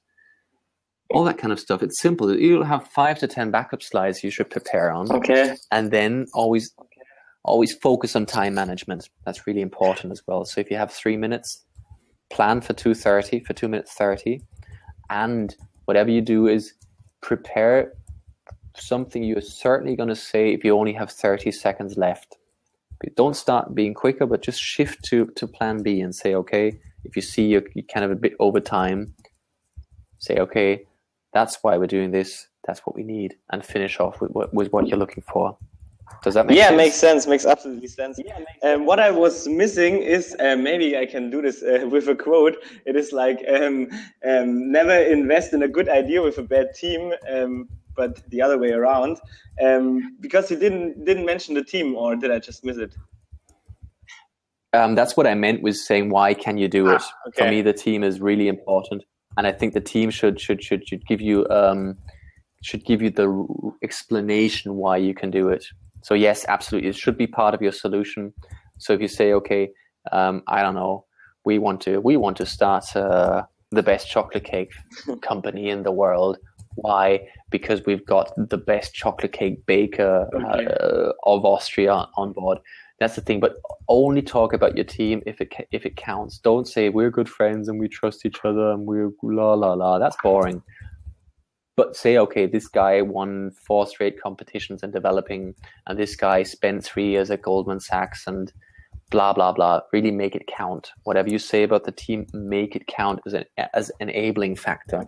All that kind of stuff. It's simple. You'll have 5 to 10 backup slides you should prepare on. Okay. And then always focus on time management. That's really important as well. So if you have 3 minutes, plan for 2 minutes 30. And whatever you do is prepare something you're certainly going to say if you only have 30 seconds left. Don't start being quicker, but just shift to plan B and say, okay, if you see you're kind of a bit over time, say, okay, that's why we're doing this. That's what we need, and finish off with what you're looking for. Does that make sense? Yeah, makes sense. Makes absolutely sense. What I was missing is, maybe I can do this with a quote. It is like, never invest in a good idea with a bad team, but the other way around. Because you didn't mention the team, or did I just miss it? That's what I meant with saying, why can you do it? Okay. For me, the team is really important, and I think the team should give you the explanation why you can do it. So yes, absolutely, it should be part of your solution. So if you say, okay, I don't know, we want to start the best chocolate cake company in the world. Why? Because we've got the best chocolate cake baker of Austria on board. That's the thing. But only talk about your team if it counts. Don't say we're good friends and we trust each other and we're la la la. That's boring. But say, okay, this guy won 4 straight competitions in developing, and this guy spent 3 years at Goldman Sachs, and blah blah blah. Really make it count. Whatever you say about the team, make it count as an enabling factor.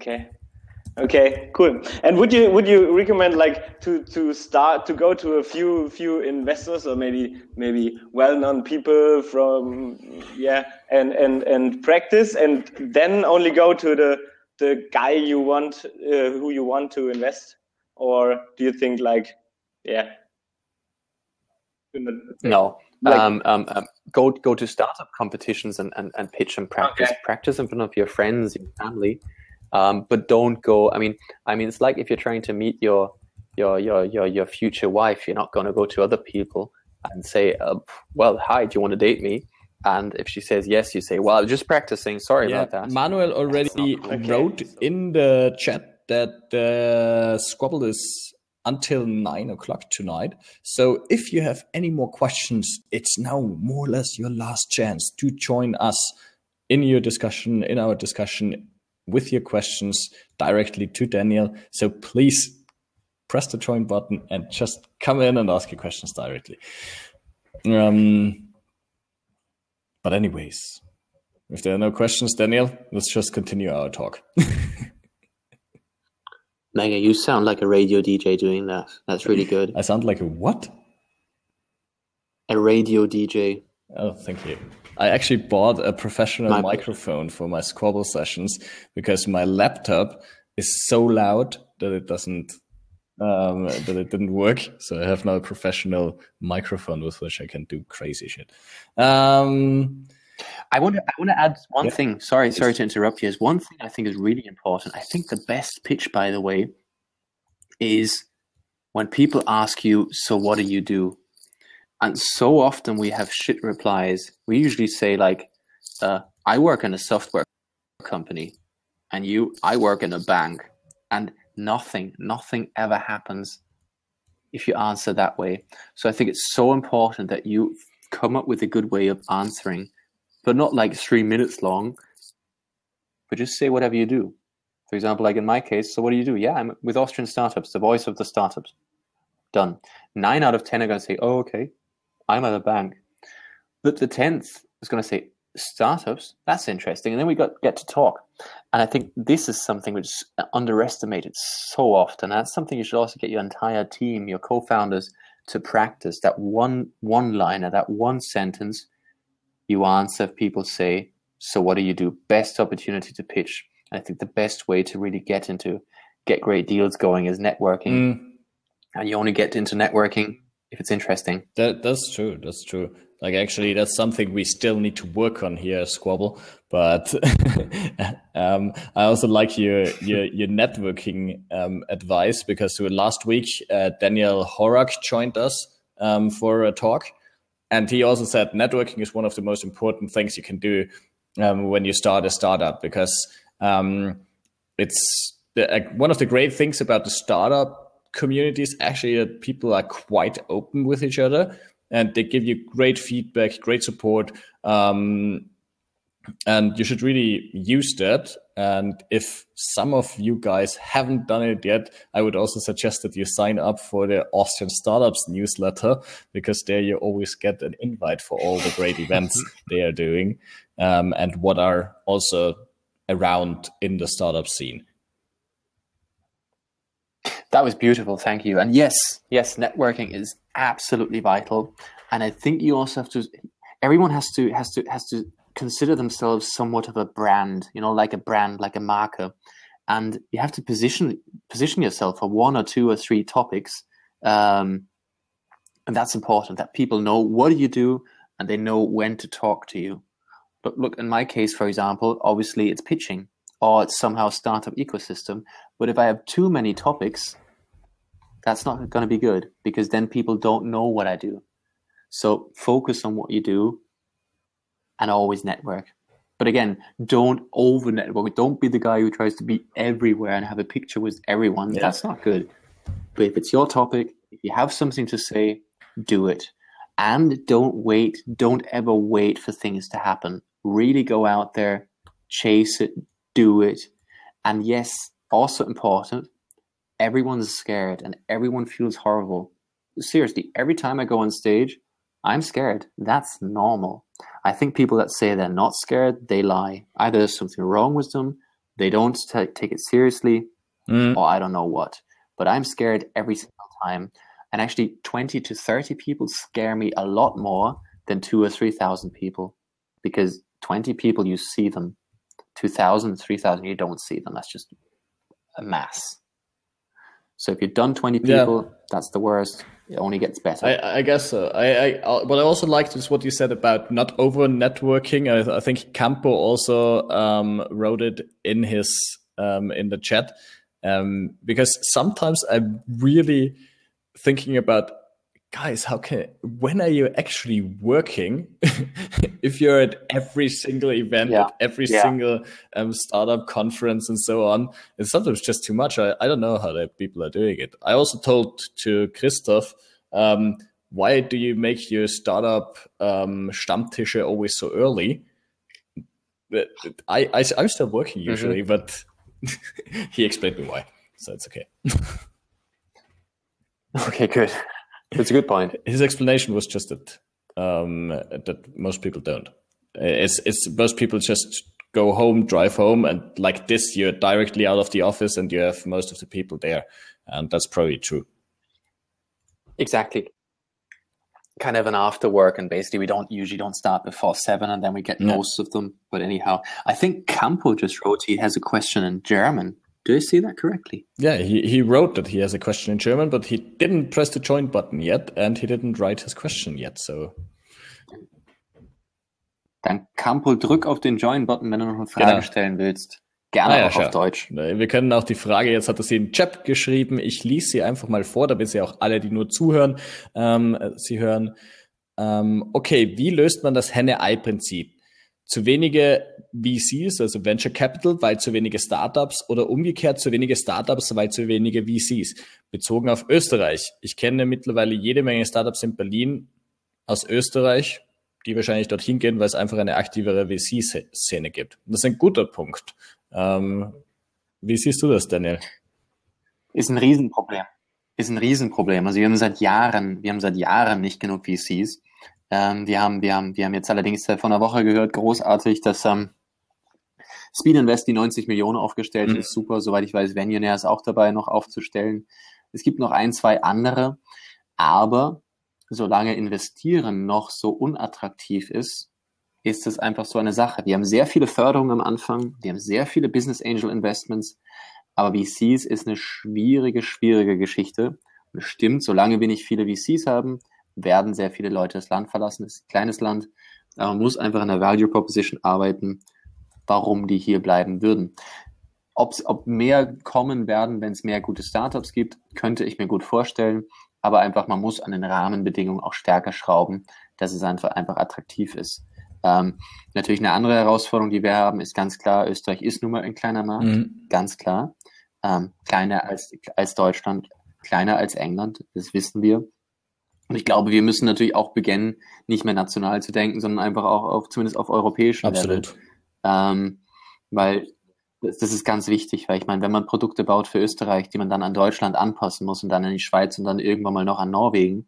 Okay, cool. And would you recommend like to start to go to a few investors, or maybe well-known people from and practice, and then only go to the guy who you want to invest? Or do you think no, go to startup competitions and pitch and practice. Okay. Practice in front of your friends, your family. But don't go. I mean, it's like if you're trying to meet your future wife, you're not going to go to other people and say, well, hi, do you want to date me? And if she says yes, you say, well, I'm just practicing. Sorry about that. Manuel already wrote in the chat that Squabble is until 9:00 tonight. So if you have any more questions, it's now more or less your last chance to join us in our discussion with your questions directly to Daniel. So please press the join button and just come in and ask your questions directly. But anyways, If there are no questions, Daniel, let's just continue our talk. Mega, you sound like a radio DJ doing that. That's really good. I sound like a what? A radio DJ. Oh, thank you. I actually bought a professional microphone for my Squabble sessions because my laptop is so loud that it doesn't that it didn't work. So I have now a professional microphone with which I can do crazy shit. I want to add one thing. Sorry to interrupt you. Is one thing I think is really important. I think the best pitch, by the way, is when people ask you, "So what do you do?" And so often we have shit replies. We usually say like, "I work in a software company," and "I work in a bank," and nothing ever happens if you answer that way. So I think it's so important that you come up with a good way of answering, but not like 3 minutes long, but just say whatever you do. For example, like in my case, so what do you do? Yeah, I'm with Austrian startups, the voice of the startups. Done. 9 out of 10 are going to say, "Oh, okay, I'm at a bank." But the 10th is going to say, "Startups? That's interesting." And then we get to talk. And I think this is something which is underestimated so often. That's something you should also get your entire team, your co-founders, to practice. That one-liner, that one sentence you answer if people say, "So what do you do?" Best opportunity to pitch. And I think the best way to really get great deals going is networking. And you only get into networking if it's interesting. That's true. That's true. Like, actually, that's something we still need to work on here at Squabble. But I also like your networking advice, because last week Daniel Horak joined us for a talk, and he also said networking is one of the most important things you can do when you start a startup, because it's one of the great things about the startup community is actually that people are quite open with each other, and they give you great feedback, great support, and you should really use that. And if some of you guys haven't done it yet, I would also suggest that you sign up for the Austrian Startups newsletter, because there you always get an invite for all the great events they are doing, and what are also around in the startup scene. That was beautiful. Thank you. And yes, networking is absolutely vital. And I think you also everyone has to consider themselves somewhat of a brand, like a marker. And you have to position yourself for 1 or 2 or 3 topics. And that's important, that people know what do you do and they know when to talk to you. But look, in my case, for example, obviously it's pitching, or it's somehow startup ecosystem. But if I have too many topics, that's not going to be good, because then people don't know what I do. So focus on what you do and always network. But again, don't over network. Don't be the guy who tries to be everywhere and have a picture with everyone. Yeah. That's not good. But if it's your topic, if you have something to say, do it. And don't ever wait for things to happen. Really go out there, chase it, do it. And yes, also important, everyone's scared and everyone feels horrible. Seriously, every time I go on stage, I'm scared. That's normal. I think people that say they're not scared, they lie. Either there's something wrong with them, they don't take it seriously, or I don't know what. But I'm scared every single time. And actually 20 to 30 people scare me a lot more than 2,000 or 3,000 people. Because 20 people, you see them. 2,000, 3,000, you don't see them. That's just a mass. So if you've done 20 people, that's the worst. It only gets better. I guess so. What I also liked is what you said about not over networking. I think Campo also wrote it in his in the chat, because sometimes I'm really thinking about, guys, when are you actually working if you're at every single event, at every single startup conference and so on? It's sometimes just too much. I don't know how people are doing it. I also told to Christoph, why do you make your startup Stammtische always so early? I'm still working usually, but he explained me why, so it's okay. Okay, good. That's a good point. His explanation was just that that most people don't. most people just go home, drive home, and like this, you're directly out of the office and you have most of the people there. And that's probably true. Exactly. Kind of an after work, and basically we usually don't start before 7, and then we get most of them. But anyhow, I think Campo just wrote he has a question in German. Do I see that correctly? Yeah, he wrote that he has a question in German, but he didn't press the join button yet, and he didn't write his question yet. So dann Campo, drück auf den Join-Button, wenn du noch eine Frage stellen willst. Gerne auch auf Deutsch. Wir können auch die Frage, jetzt hat er sie in den Chat geschrieben, ich lese sie einfach mal vor, damit sie auch alle, die nur zuhören, sie hören. Okay, wie löst man das Henne-Ei-Prinzip? Zu wenige VCs, also Venture Capital, weil zu wenige Startups, oder umgekehrt zu wenige Startups, weil zu wenige VCs? Bezogen auf Österreich. Ich kenne mittlerweile jede Menge Startups in Berlin aus Österreich, die wahrscheinlich dorthin gehen, weil es einfach eine aktivere VC-Szene gibt. Das ist ein guter Punkt. Wie siehst du das, Daniel? Ist ein Riesenproblem. Also wir haben seit Jahren nicht genug VCs. Wir haben jetzt allerdings vor einer Woche gehört, großartig, dass Speed Invest die 90 Millionen aufgestellt ist. Super, soweit ich weiß, Venunaire ist auch dabei, noch aufzustellen. Es gibt noch 1, 2 andere, aber solange Investieren noch so unattraktiv ist es einfach so eine Sache. Wir haben sehr viele Förderungen am Anfang, wir haben sehr viele Business Angel Investments, aber VCs ist eine schwierige Geschichte. Und es stimmt, solange wir nicht viele VCs haben, werden sehr viele Leute das Land verlassen. Es ist ein kleines Land, aber man muss einfach an der Value Proposition arbeiten, warum die hier bleiben würden. Ob mehr kommen werden, wenn es mehr gute Startups gibt, könnte ich mir gut vorstellen. Aber einfach, man muss an den Rahmenbedingungen auch stärker schrauben, dass es einfach attraktiv ist. Natürlich eine andere Herausforderung, die wir haben, ist ganz klar, Österreich ist nun mal ein kleiner Markt, ganz klar. Kleiner als Deutschland, kleiner als England, das wissen wir. Und ich glaube, wir müssen natürlich auch beginnen, nicht mehr national zu denken, sondern einfach auch zumindest auf europäischem Level. Weil das ist ganz wichtig, weil ich meine, wenn man Produkte baut für Österreich, die man dann an Deutschland anpassen muss und dann in die Schweiz und dann irgendwann mal noch an Norwegen,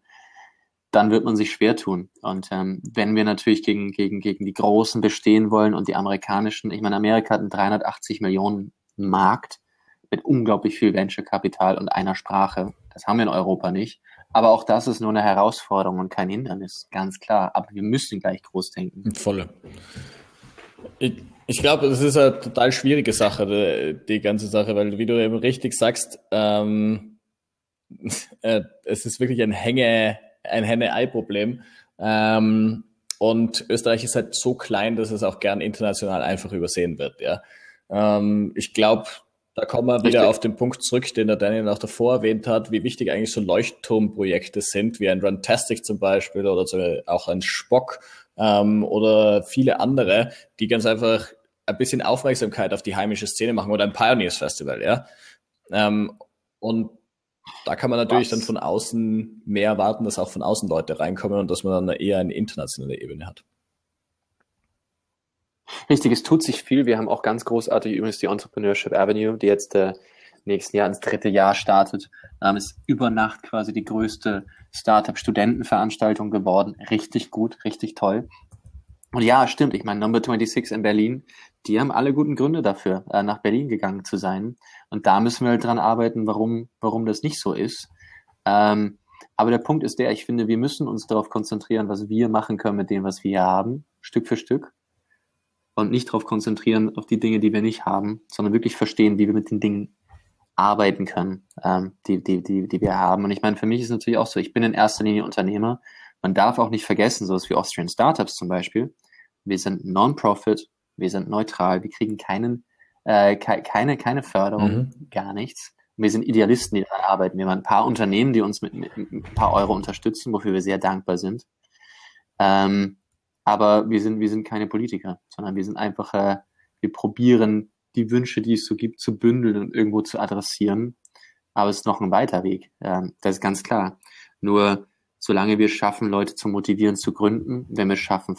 dann wird man sich schwer tun. Und wenn wir natürlich gegen die Großen bestehen wollen und die amerikanischen, ich meine, Amerika hat einen 380 Millionen Markt mit unglaublich viel Venture-Kapital und einer Sprache. Das haben wir in Europa nicht. Aber auch das ist nur eine Herausforderung und kein Hindernis, ganz klar. Aber wir müssen gleich groß denken. Volle. Ich glaube, das ist eine total schwierige Sache, die ganze Sache, weil, wie du eben richtig sagst, es ist wirklich ein Henne-Ei-Problem. Und Österreich ist halt so klein, dass es auch gern international einfach übersehen wird. Ja. Ich glaube, da kommen wir wieder auf den Punkt zurück, den der Daniel auch davor erwähnt hat, wie wichtig eigentlich so Leuchtturmprojekte sind, wie ein Runtastic zum Beispiel oder auch ein Spock oder viele andere, die ganz einfach ein bisschen Aufmerksamkeit auf die heimische Szene machen oder ein Pioneers Festival, ja. Und da kann man natürlich dann von außen mehr erwarten, dass auch von außen Leute reinkommen und dass man dann eher eine internationale Ebene hat. Richtig, es tut sich viel. Wir haben auch ganz großartig übrigens die Entrepreneurship Avenue, die jetzt nächsten Jahr ins 3. Jahr startet. Ist über Nacht quasi die größte Startup-Studentenveranstaltung geworden. Richtig gut, richtig toll. Und ja, stimmt. Ich meine, Number 26 in Berlin, die haben alle guten Gründe dafür, nach Berlin gegangen zu sein. Und da müssen wir halt dran arbeiten, warum das nicht so ist. Aber der Punkt ist ich finde, wir müssen uns darauf konzentrieren, was wir machen können mit dem, was wir hier haben, Stück für Stück. Und nicht darauf konzentrieren, auf die Dinge, die wir nicht haben, sondern wirklich verstehen, wie wir mit den Dingen arbeiten können, die wir haben. Und ich meine, für mich ist es natürlich auch so, ich bin in erster Linie Unternehmer. Man darf auch nicht vergessen, sowas wie Austrian Startups zum Beispiel. Wir sind Non-Profit, wir sind neutral, wir kriegen keine Förderung, gar nichts. Wir sind Idealisten, die daran arbeiten. Wir haben ein paar Unternehmen, die uns mit ein paar Euro unterstützen, wofür wir sehr dankbar sind. Aber wir sind keine Politiker, sondern wir sind einfach, wir probieren die Wünsche, die es so gibt, zu bündeln und irgendwo zu adressieren. Aber es ist noch ein weiter Weg. Das ist ganz klar. Nur solange wir schaffen, Leute zu motivieren, zu gründen, wenn wir schaffen,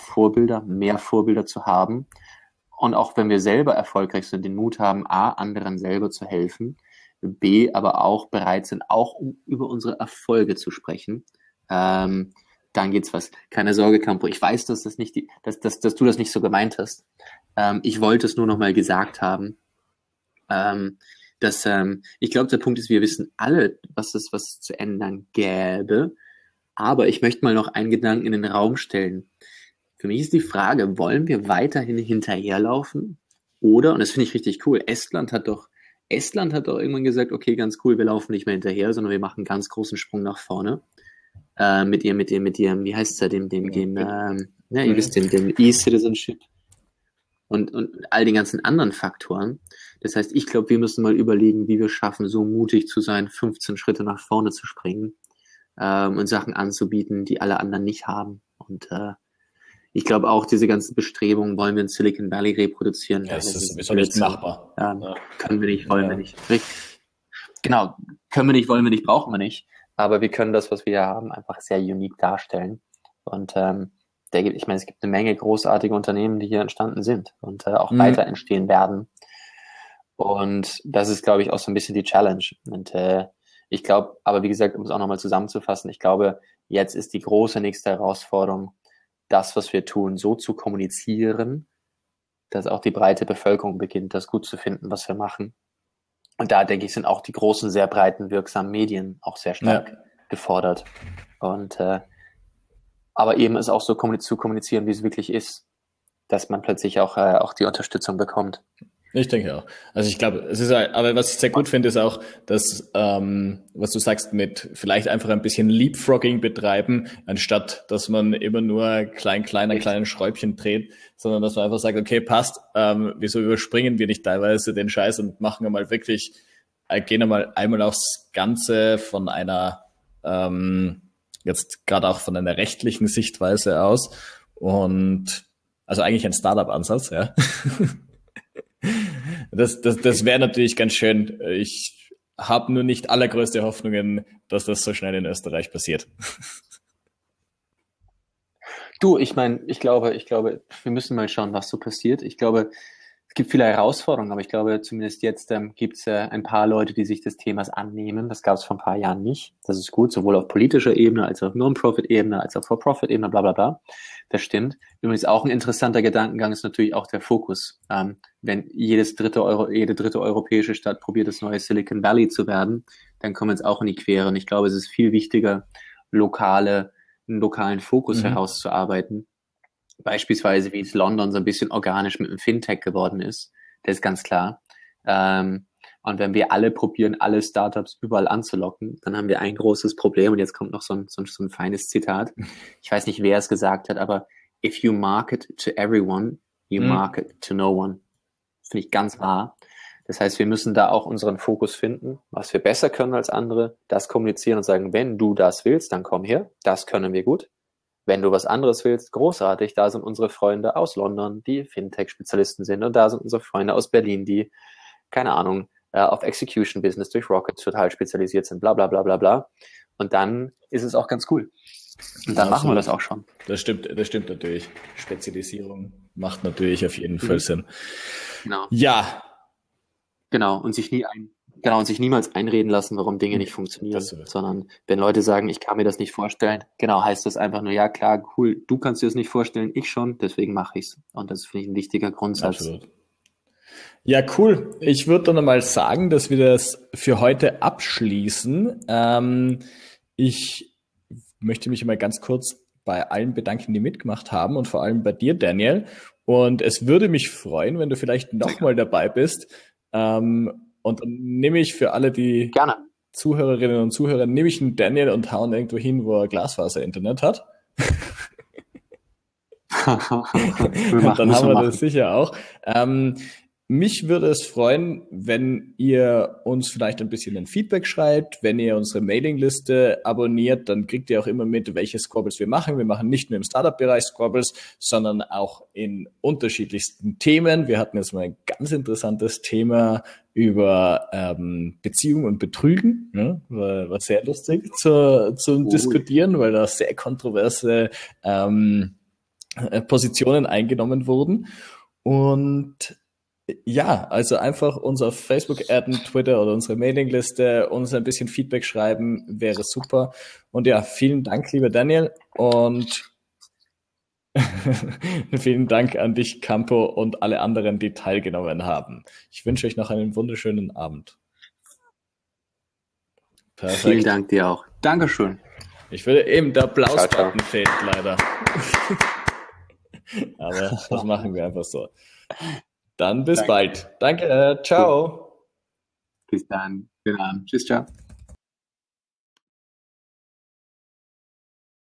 mehr Vorbilder zu haben und auch wenn wir selber erfolgreich sind, den Mut haben, A, anderen selber zu helfen, B, aber auch bereit sind, auch über unsere Erfolge zu sprechen, dann geht's was. Keine Sorge, Campo. Ich weiß, dass das nicht dass du das nicht so gemeint hast. Ich wollte es nur noch mal gesagt haben. Ich glaube, der Punkt ist, wir wissen alle, was es zu ändern gäbe. Aber ich möchte mal noch einen Gedanken in den Raum stellen. Für mich ist die Frage, wollen wir weiterhin hinterherlaufen? Oder, und das finde ich richtig cool, Estland hat doch irgendwann gesagt, okay, ganz cool, wir laufen nicht mehr hinterher, sondern wir machen einen ganz großen Sprung nach vorne. Mit ihrem, wie heißt es dem ihr wisst, dem E-Citizenship und all den ganzen anderen Faktoren. Das heißt, ich glaube, wir müssen mal überlegen, wie wir schaffen, so mutig zu sein, 15 Schritte nach vorne zu springen, und Sachen anzubieten, die alle anderen nicht haben. Und ich glaube auch, diese ganzen Bestrebungen wollen wir in Silicon Valley reproduzieren. Ja, das ist sowieso nicht machbar. Können wir nicht, wollen wir nicht. Genau, können wir nicht, wollen wir nicht, brauchen wir nicht. Aber wir können das, was wir hier haben, einfach sehr unique darstellen. Und ich meine, es gibt eine Menge großartige Unternehmen, die hier entstanden sind und auch weiter entstehen werden. Und das ist, glaube ich, auch so ein bisschen die Challenge. Und ich glaube, aber wie gesagt, um es auch nochmal zusammenzufassen, ich glaube, jetzt ist die große nächste Herausforderung, das, was wir tun, so zu kommunizieren, dass auch die breite Bevölkerung beginnt, das gut zu finden, was wir machen. Und da, denke ich, sind auch die großen, sehr breiten, wirksamen Medien auch sehr stark gefordert. Und aber eben es auch so zu kommunizieren, wie es wirklich ist, dass man plötzlich auch die Unterstützung bekommt. Ich denke auch. Also ich glaube, es ist, aber was ich sehr gut finde, ist auch, dass, was du sagst, mit vielleicht einfach ein bisschen Leapfrogging betreiben, anstatt, dass man immer nur kleinen Schräubchen dreht, sondern dass man einfach sagt, okay, passt, wieso überspringen wir nicht teilweise den Scheiß und machen einmal wirklich, gehen einmal aufs Ganze von einer, jetzt gerade auch von einer rechtlichen Sichtweise aus und, also eigentlich ein Startup-Ansatz, ja. Das wäre natürlich ganz schön. Ich habe nur nicht allergrößte Hoffnungen, dass das so schnell in Österreich passiert. Du, ich meine, ich glaube, wir müssen mal schauen, was so passiert. Ich glaube, es gibt viele Herausforderungen, aber ich glaube, zumindest jetzt gibt es ein paar Leute, die sich des Themas annehmen. Das gab es vor ein paar Jahren nicht. Das ist gut, sowohl auf politischer Ebene, als auf Non-Profit-Ebene, als auch For-Profit-Ebene, bla bla bla. Das stimmt. Übrigens auch ein interessanter Gedankengang ist natürlich auch der Fokus. Wenn jede dritte europäische Stadt probiert, das neue Silicon Valley zu werden, dann kommen wir jetzt auch in die Quere. Und ich glaube, es ist viel wichtiger, einen lokalen Fokus herauszuarbeiten. Beispielsweise, wie es London so ein bisschen organisch mit dem Fintech geworden ist. Das ist ganz klar. Und wenn wir alle probieren, alle Startups überall anzulocken, dann haben wir ein großes Problem. Und jetzt kommt noch so ein feines Zitat. Ich weiß nicht, wer es gesagt hat, aber if you market to everyone, you market to no one. Das finde ich ganz wahr. Das heißt, wir müssen da auch unseren Fokus finden, was wir besser können als andere, das kommunizieren und sagen, wenn du das willst, dann komm her. Das können wir gut. Wenn du was anderes willst, großartig, da sind unsere Freunde aus London, die Fintech-Spezialisten sind, und da sind unsere Freunde aus Berlin, die, keine Ahnung, auf Execution Business durch Rockets total spezialisiert sind, bla bla bla bla bla. Und dann ist es auch ganz cool. Und dann machen wir das auch schon. Das stimmt natürlich. Spezialisierung macht natürlich auf jeden Fall Sinn. Genau. Ja. Genau, und sich niemals einreden lassen, warum Dinge nicht funktionieren, sondern wenn Leute sagen, ich kann mir das nicht vorstellen, genau, heißt das einfach nur, ja klar, cool, du kannst dir das nicht vorstellen, ich schon, deswegen mache ich's. Und das finde ich ein wichtiger Grundsatz. Absolut. Ja, cool. Ich würde dann einmal sagen, dass wir das für heute abschließen. Ich möchte mich mal ganz kurz bei allen bedanken, die mitgemacht haben und vor allem bei dir, Daniel. Und es würde mich freuen, wenn du vielleicht nochmal dabei bist. Und dann nehme ich für alle die Zuhörerinnen und Zuhörer, nehme ich einen Daniel und hauen irgendwo hin, wo er Glasfaser-Internet hat. Und dann haben wir das sicher auch. Mich würde es freuen, wenn ihr uns vielleicht ein bisschen ein Feedback schreibt, wenn ihr unsere Mailingliste abonniert, dann kriegt ihr auch immer mit, welche Squabbles wir machen. Wir machen nicht nur im Startup-Bereich Squabbles, sondern auch in unterschiedlichsten Themen. Wir hatten jetzt mal ein ganz interessantes Thema über Beziehung und Betrügen, ne? War sehr lustig zu diskutieren, weil da sehr kontroverse Positionen eingenommen wurden. Und Ja, also einfach uns auf Facebook adden, Twitter oder unsere Mailingliste, uns ein bisschen Feedback schreiben, wäre super. Und ja, vielen Dank, lieber Daniel, und vielen Dank an dich, Campo, und alle anderen, die teilgenommen haben. Ich wünsche euch noch einen wunderschönen Abend. Vielen Perfekt. Dank dir auch. Dankeschön. Ich würde eben, der Ciao, ciao. Applaus-Button fehlt leider. Aber das machen wir einfach so. Dann bis Danke. bald. Danke, ciao. Bis dann. Genau. Tschüss, ciao.